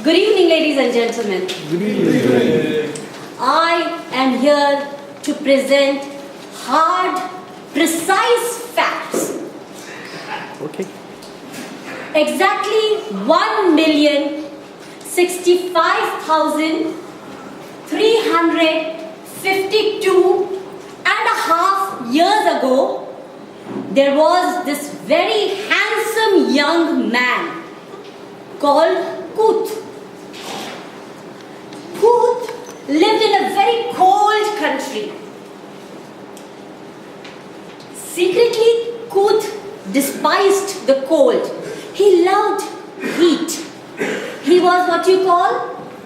Good evening, ladies and gentlemen. Good evening. I am here to present hard, precise facts. Okay. Exactly 1,065,352 and a half years ago, there was this very handsome young man called Kuth. Kuth lived in a very cold country. Secretly, Kuth despised the cold. He loved heat. He was what you call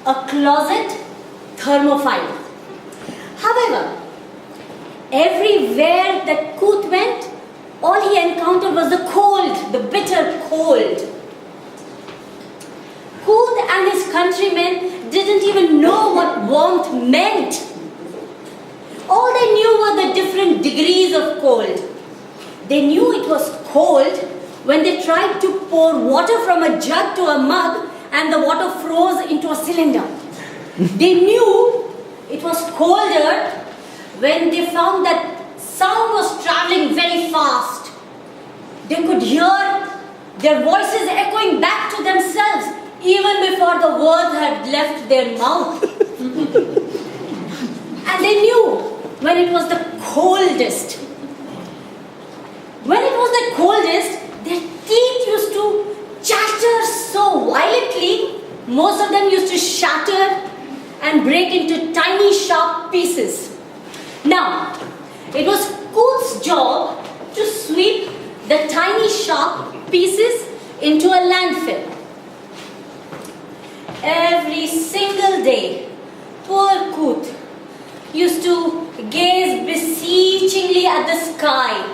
a closet thermophile. However, everywhere that Kuth went, all he encountered was the cold, the bitter cold. Kuth and his countrymen didn't even know what warmth meant. All they knew were the different degrees of cold. They knew it was cold when they tried to pour water from a jug to a mug and the water froze into a cylinder. They knew it was colder when they found that sound was traveling very fast. They could hear their voices echoing back to themselves even before the words had left their mouth. And they knew when it was the coldest. When it was the coldest, their teeth used to chatter so violently, most of them used to shatter and break into tiny sharp pieces. Now, it was Kuth's job to sweep the tiny sharp pieces into a landfill. Every single day, poor Kuth used to gaze beseechingly at the sky,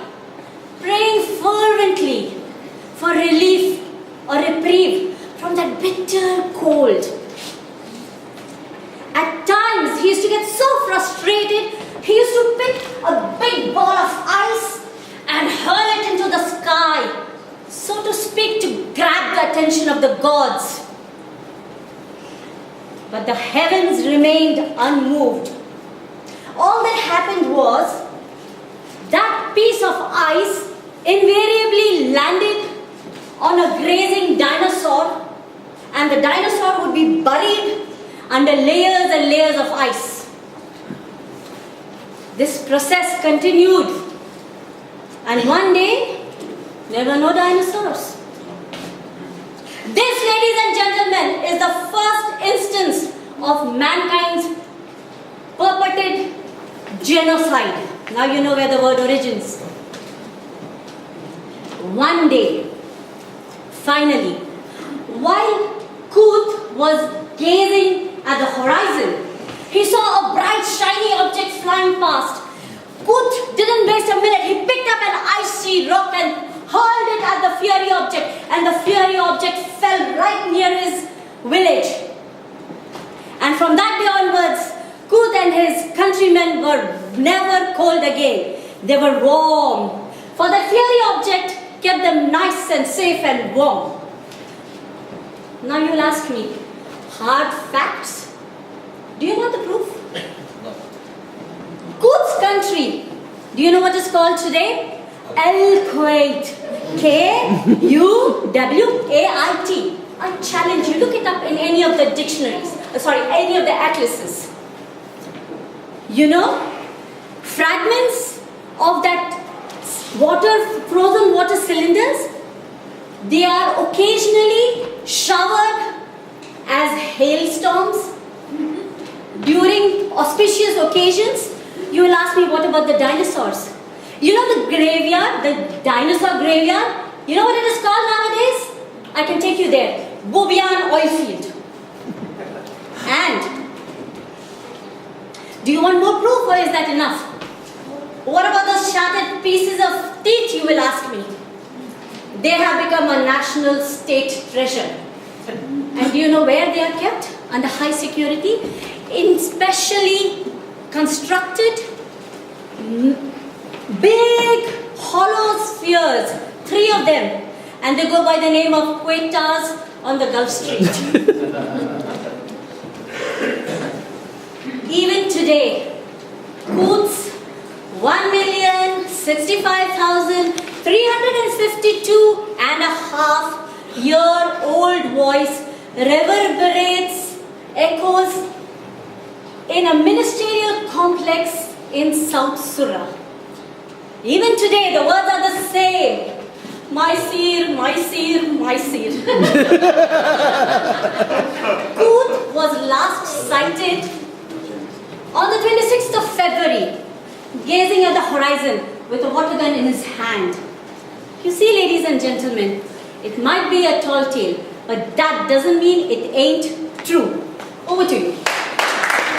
praying fervently for relief or reprieve from that bitter cold. At times, he used to get so frustrated, he used to pick a big ball of ice and hurl it into the sky, so to speak, to grab the attention of the gods. But the heavens remained unmoved. All that happened was that piece of ice invariably landed on a grazing dinosaur, and the dinosaur would be buried under layers and layers of ice. This process continued, and one day there were no dinosaurs. This, ladies and gentlemen, is the first instance of mankind's perpetrated genocide. Now you know where the word origins. One day, finally, while Kuth was gazing at the horizon, he saw a bright, shiny object flying past. Kuth didn't waste a minute. He picked up an icy rock and hurled it at the fiery object, and the fiery object fell right near his village. And from that day onwards, Kuth and his countrymen were never cold again. They were warm, for the fiery object kept them nice and safe and warm. Now you'll ask me, hard facts? Do you know the proof? No. Kuth's country, do you know what it's called today? El-Kuwait. Kuwait. I challenge you, look it up in any of the dictionaries, any of the atlases. You know, fragments of that frozen water cylinders, they are occasionally showered as hailstorms during auspicious occasions. You will ask me, what about the dinosaurs? You know the graveyard, the dinosaur graveyard? You know what it is called nowadays? I can take you there. Bobian oil field. And do you want more proof, or is that enough? What about those shattered pieces of teeth, you will ask me? They have become a national state treasure. And do you know where they are kept? Under high security? In specially constructed big hollow spheres, 3 of them, and they go by the name of Quetas on the Gulf Street. Even today, Coots' 1,065,352.5-year-old voice reverberates, echoes in a ministerial complex in South Surah. Even today, the words are the same. My seer, my seer, my seer. Coot was last sighted on the 26th of February, gazing at the horizon with a water gun in his hand. You see, ladies and gentlemen, it might be a tall tale, but that doesn't mean it ain't true. Over to you.